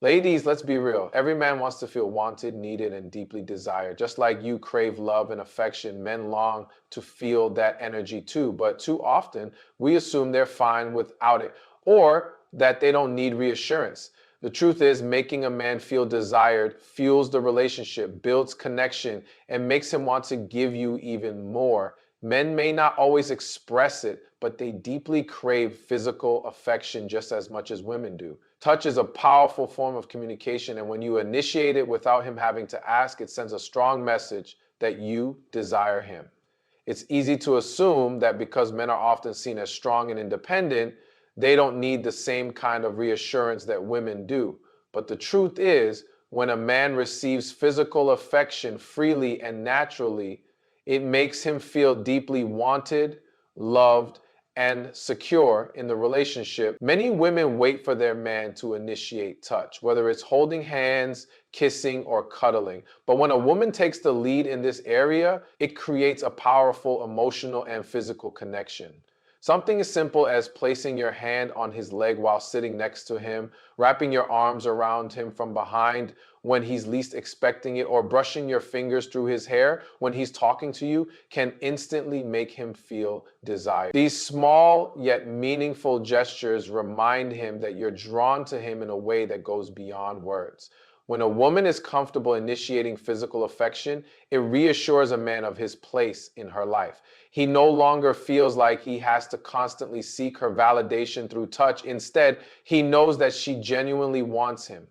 Ladies, let's be real. Every man wants to feel wanted, needed, and deeply desired. Just like you crave love and affection, men long to feel that energy too. But too often, we assume they're fine without it or that they don't need reassurance. The truth is, making a man feel desired fuels the relationship, builds connection, and makes him want to give you even more. Men may not always express it, but they deeply crave physical affection just as much as women do. Touch is a powerful form of communication, and when you initiate it without him having to ask, it sends a strong message that you desire him. It's easy to assume that because men are often seen as strong and independent, they don't need the same kind of reassurance that women do. But the truth is, when a man receives physical affection freely and naturally, it makes him feel deeply wanted, loved, and secure in the relationship. Many women wait for their man to initiate touch, whether it's holding hands, kissing, or cuddling. But when a woman takes the lead in this area, it creates a powerful emotional and physical connection. Something as simple as placing your hand on his leg while sitting next to him, wrapping your arms around him from behind when he's least expecting it, or brushing your fingers through his hair when he's talking to you can instantly make him feel desired. These small yet meaningful gestures remind him that you're drawn to him in a way that goes beyond words. When a woman is comfortable initiating physical affection, it reassures a man of his place in her life. He no longer feels like he has to constantly seek her validation through touch. Instead, he knows that she genuinely wants him.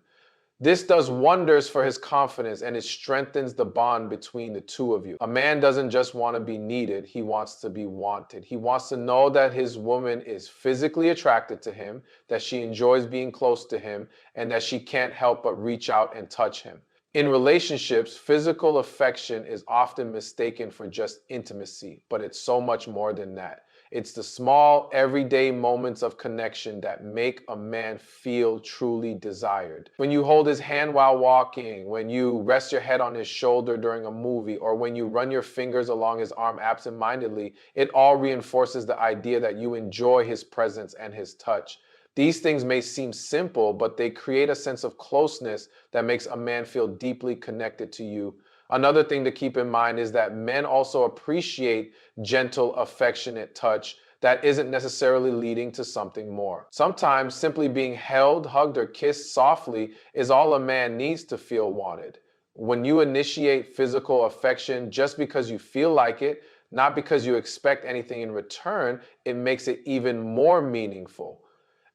This does wonders for his confidence and it strengthens the bond between the two of you. A man doesn't just want to be needed, he wants to be wanted. He wants to know that his woman is physically attracted to him, that she enjoys being close to him, and that she can't help but reach out and touch him. In relationships, physical affection is often mistaken for just intimacy, but it's so much more than that. It's the small, everyday moments of connection that make a man feel truly desired. When you hold his hand while walking, when you rest your head on his shoulder during a movie, or when you run your fingers along his arm absentmindedly, it all reinforces the idea that you enjoy his presence and his touch. These things may seem simple, but they create a sense of closeness that makes a man feel deeply connected to you. Another thing to keep in mind is that men also appreciate gentle, affectionate touch that isn't necessarily leading to something more. Sometimes simply being held, hugged, or kissed softly is all a man needs to feel wanted. When you initiate physical affection just because you feel like it, not because you expect anything in return, it makes it even more meaningful.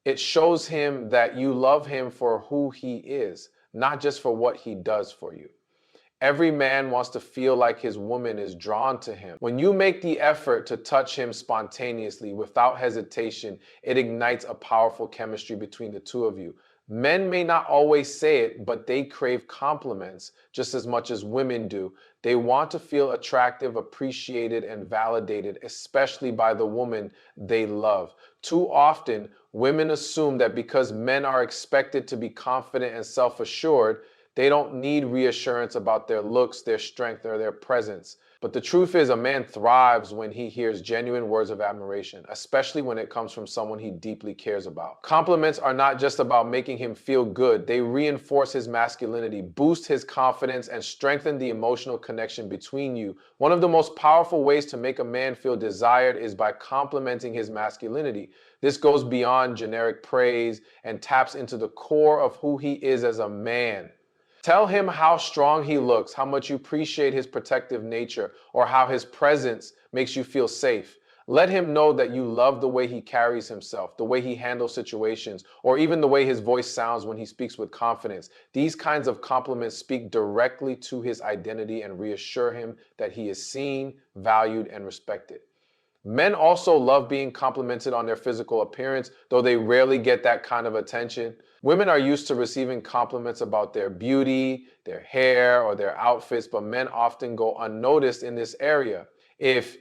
It shows him that you love him for who he is, not just for what he does for you. Every man wants to feel like his woman is drawn to him. When you make the effort to touch him spontaneously without hesitation, it ignites a powerful chemistry between the two of you. Men may not always say it, but they crave compliments just as much as women do. They want to feel attractive, appreciated, and validated, especially by the woman they love. Too often, women assume that because men are expected to be confident and self-assured, they don't need reassurance about their looks, their strength, or their presence. But the truth is, a man thrives when he hears genuine words of admiration, especially when it comes from someone he deeply cares about. Compliments are not just about making him feel good, they reinforce his masculinity, boost his confidence, and strengthen the emotional connection between you. One of the most powerful ways to make a man feel desired is by complimenting his masculinity. This goes beyond generic praise and taps into the core of who he is as a man. Tell him how strong he looks, how much you appreciate his protective nature, or how his presence makes you feel safe. Let him know that you love the way he carries himself, the way he handles situations, or even the way his voice sounds when he speaks with confidence. These kinds of compliments speak directly to his identity and reassure him that he is seen, valued, and respected. Men also love being complimented on their physical appearance, though they rarely get that kind of attention. Women are used to receiving compliments about their beauty, their hair, or their outfits, but men often go unnoticed in this area. If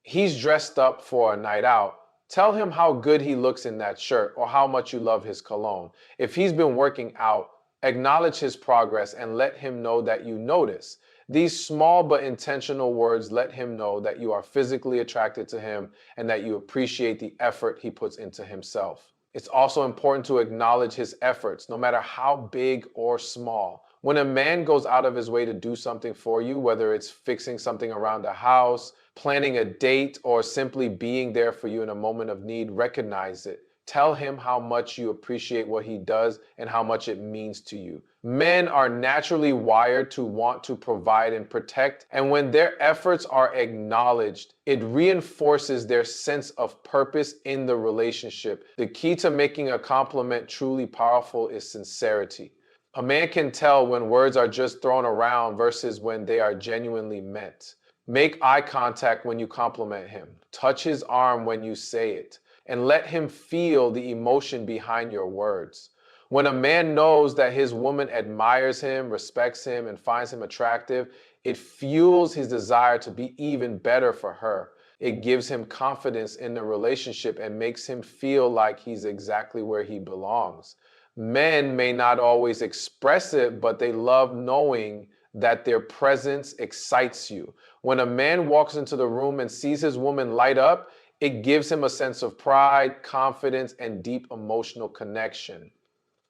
he's dressed up for a night out, tell him how good he looks in that shirt or how much you love his cologne. If he's been working out, acknowledge his progress and let him know that you notice. These small but intentional words let him know that you are physically attracted to him and that you appreciate the effort he puts into himself. It's also important to acknowledge his efforts, no matter how big or small. When a man goes out of his way to do something for you, whether it's fixing something around the house, planning a date, or simply being there for you in a moment of need, recognize it. Tell him how much you appreciate what he does and how much it means to you. Men are naturally wired to want to provide and protect, and when their efforts are acknowledged, it reinforces their sense of purpose in the relationship. The key to making a compliment truly powerful is sincerity. A man can tell when words are just thrown around versus when they are genuinely meant. Make eye contact when you compliment him. Touch his arm when you say it, and let him feel the emotion behind your words. When a man knows that his woman admires him, respects him, and finds him attractive, it fuels his desire to be even better for her. It gives him confidence in the relationship and makes him feel like he's exactly where he belongs. Men may not always express it, but they love knowing that their presence excites you. When a man walks into the room and sees his woman light up, it gives him a sense of pride, confidence, and deep emotional connection.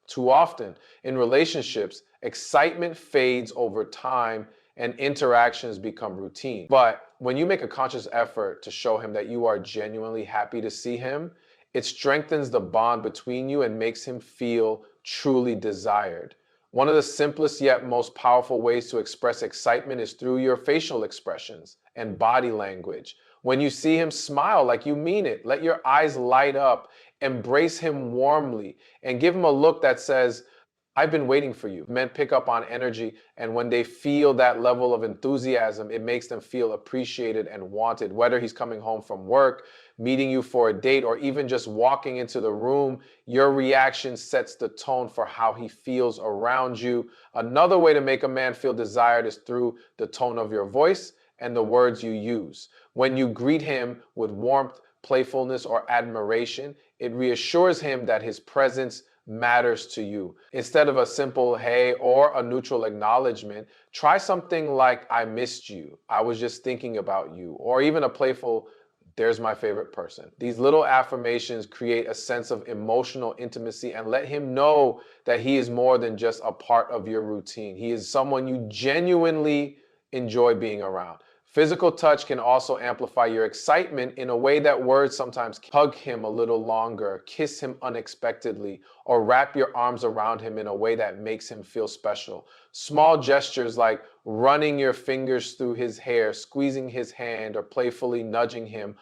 Too often in relationships, excitement fades over time and interactions become routine. But when you make a conscious effort to show him that you are genuinely happy to see him, it strengthens the bond between you and makes him feel truly desired. One of the simplest yet most powerful ways to express excitement is through your facial expressions and body language. When you see him smile like you mean it, let your eyes light up, embrace him warmly, and give him a look that says, I've been waiting for you. Men pick up on energy, and when they feel that level of enthusiasm, it makes them feel appreciated and wanted. Whether he's coming home from work, meeting you for a date, or even just walking into the room, your reaction sets the tone for how he feels around you. Another way to make a man feel desired is through the tone of your voice and the words you use. When you greet him with warmth, playfulness, or admiration, it reassures him that his presence matters to you. Instead of a simple hey or a neutral acknowledgement, try something like I missed you, I was just thinking about you, or even a playful there's my favorite person. These little affirmations create a sense of emotional intimacy and let him know that he is more than just a part of your routine. He is someone you genuinely enjoy being around. Physical touch can also amplify your excitement in a way that words sometimes can. Hug him a little longer, kiss him unexpectedly, or wrap your arms around him in a way that makes him feel special. Small gestures like running your fingers through his hair, squeezing his hand, or playfully nudging him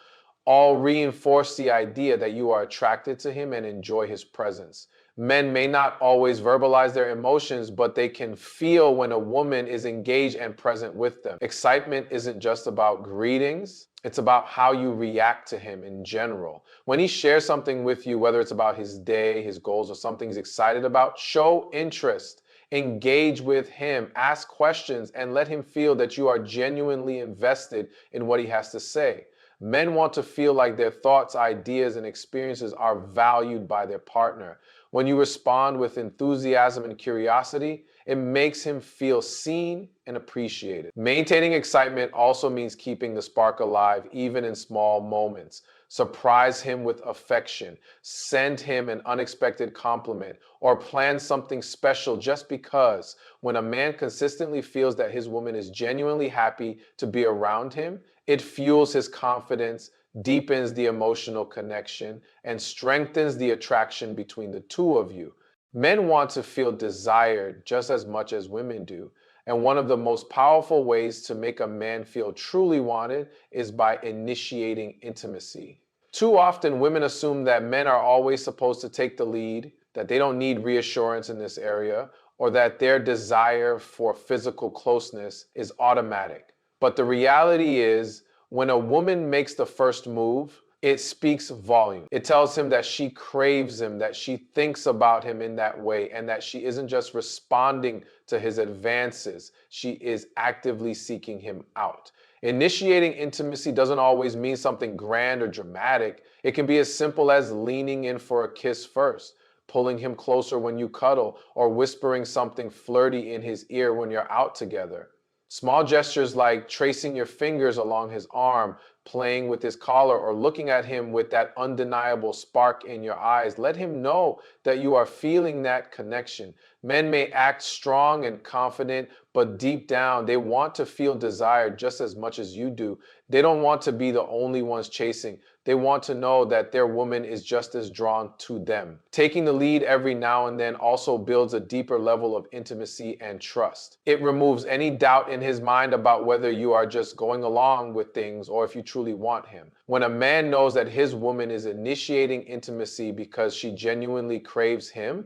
all reinforce the idea that you are attracted to him and enjoy his presence. Men may not always verbalize their emotions, but they can feel when a woman is engaged and present with them. Excitement isn't just about greetings, it's about how you react to him in general. When he shares something with you, whether it's about his day, his goals, or something he's excited about, show interest. Engage with him, ask questions, and let him feel that you are genuinely invested in what he has to say. Men want to feel like their thoughts, ideas, and experiences are valued by their partner. When you respond with enthusiasm and curiosity, it makes him feel seen and appreciated. Maintaining excitement also means keeping the spark alive, even in small moments. Surprise him with affection, send him an unexpected compliment, or plan something special just because. When a man consistently feels that his woman is genuinely happy to be around him, it fuels his confidence, deepens the emotional connection, and strengthens the attraction between the two of you. Men want to feel desired just as much as women do. And one of the most powerful ways to make a man feel truly wanted is by initiating intimacy. Too often, women assume that men are always supposed to take the lead, that they don't need reassurance in this area, or that their desire for physical closeness is automatic. But the reality is, when a woman makes the first move, it speaks volume. It tells him that she craves him, that she thinks about him in that way, and that she isn't just responding to his advances, she is actively seeking him out. Initiating intimacy doesn't always mean something grand or dramatic. It can be as simple as leaning in for a kiss first, pulling him closer when you cuddle, or whispering something flirty in his ear when you're out together. Small gestures like tracing your fingers along his arm, playing with his collar, or looking at him with that undeniable spark in your eyes let him know that you are feeling that connection. Men may act strong and confident, but deep down, they want to feel desired just as much as you do. They don't want to be the only ones chasing. They want to know that their woman is just as drawn to them. Taking the lead every now and then also builds a deeper level of intimacy and trust. It removes any doubt in his mind about whether you are just going along with things or if you truly want him. When a man knows that his woman is initiating intimacy because she genuinely craves him,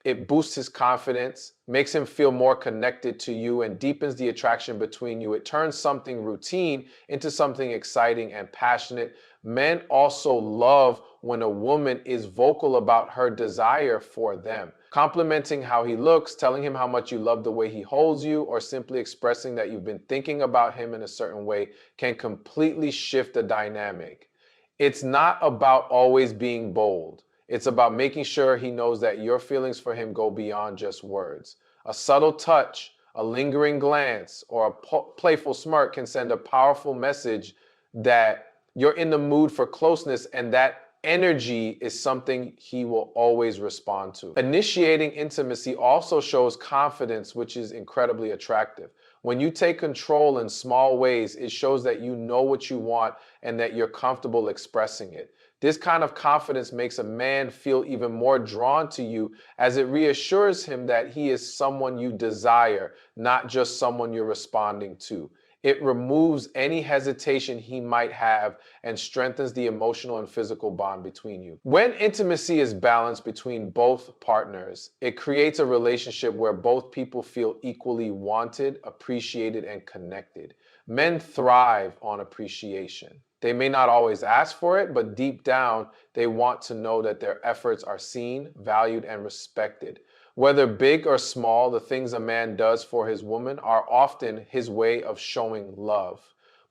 it boosts his confidence, makes him feel more connected to you, and deepens the attraction between you. It turns something routine into something exciting and passionate. Men also love when a woman is vocal about her desire for them. Complimenting how he looks, telling him how much you love the way he holds you, or simply expressing that you've been thinking about him in a certain way can completely shift the dynamic. It's not about always being bold. It's about making sure he knows that your feelings for him go beyond just words. A subtle touch, a lingering glance, or a playful smirk can send a powerful message that you're in the mood for closeness, and that energy is something he will always respond to. Initiating intimacy also shows confidence, which is incredibly attractive. When you take control in small ways, it shows that you know what you want and that you're comfortable expressing it. This kind of confidence makes a man feel even more drawn to you, as it reassures him that he is someone you desire, not just someone you're responding to. It removes any hesitation he might have and strengthens the emotional and physical bond between you. When intimacy is balanced between both partners, it creates a relationship where both people feel equally wanted, appreciated, and connected. Men thrive on appreciation. They may not always ask for it, but deep down, they want to know that their efforts are seen, valued, and respected. Whether big or small, the things a man does for his woman are often his way of showing love.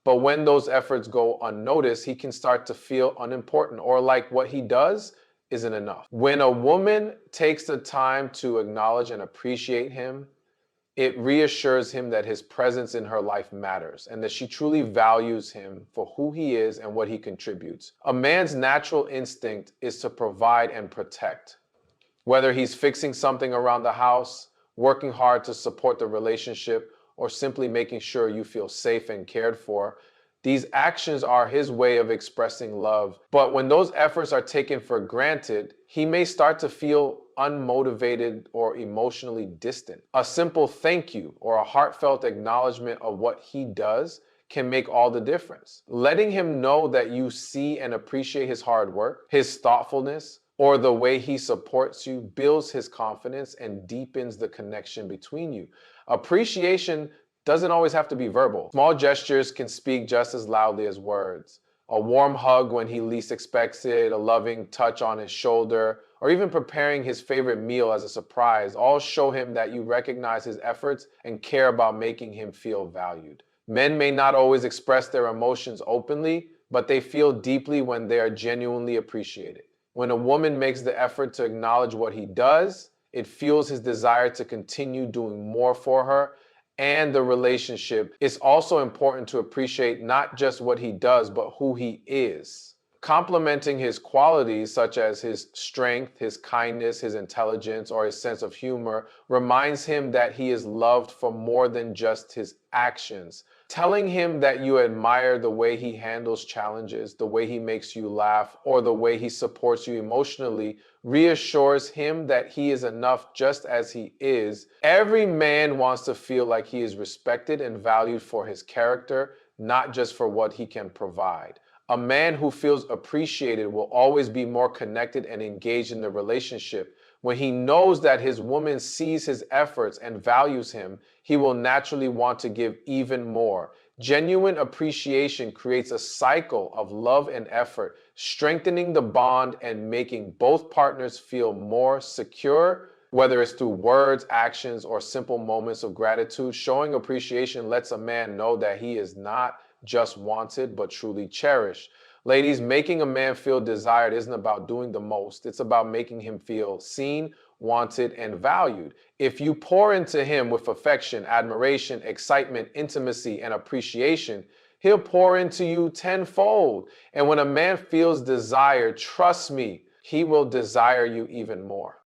But when those efforts go unnoticed, he can start to feel unimportant or like what he does isn't enough. When a woman takes the time to acknowledge and appreciate him, it reassures him that his presence in her life matters and that she truly values him for who he is and what he contributes. A man's natural instinct is to provide and protect. Whether he's fixing something around the house, working hard to support the relationship, or simply making sure you feel safe and cared for, these actions are his way of expressing love. But when those efforts are taken for granted, he may start to feel unmotivated or emotionally distant. A simple thank you or a heartfelt acknowledgement of what he does can make all the difference. Letting him know that you see and appreciate his hard work, his thoughtfulness, or the way he supports you builds his confidence and deepens the connection between you. Appreciation doesn't always have to be verbal. Small gestures can speak just as loudly as words. A warm hug when he least expects it, a loving touch on his shoulder, or even preparing his favorite meal as a surprise all show him that you recognize his efforts and care about making him feel valued. Men may not always express their emotions openly, but they feel deeply when they are genuinely appreciated. When a woman makes the effort to acknowledge what he does, it fuels his desire to continue doing more for her and the relationship. It's also important to appreciate not just what he does, but who he is. Complimenting his qualities, such as his strength, his kindness, his intelligence, or his sense of humor, reminds him that he is loved for more than just his actions. Telling him that you admire the way he handles challenges, the way he makes you laugh, or the way he supports you emotionally reassures him that he is enough just as he is. Every man wants to feel like he is respected and valued for his character, not just for what he can provide. A man who feels appreciated will always be more connected and engaged in the relationship. When he knows that his woman sees his efforts and values him, he will naturally want to give even more. Genuine appreciation creates a cycle of love and effort, strengthening the bond and making both partners feel more secure. Whether it's through words, actions, or simple moments of gratitude, showing appreciation lets a man know that he is not just wanted, but truly cherished. Ladies, making a man feel desired isn't about doing the most. It's about making him feel seen, wanted, and valued. If you pour into him with affection, admiration, excitement, intimacy, and appreciation, he'll pour into you tenfold. And when a man feels desired, trust me, he will desire you even more.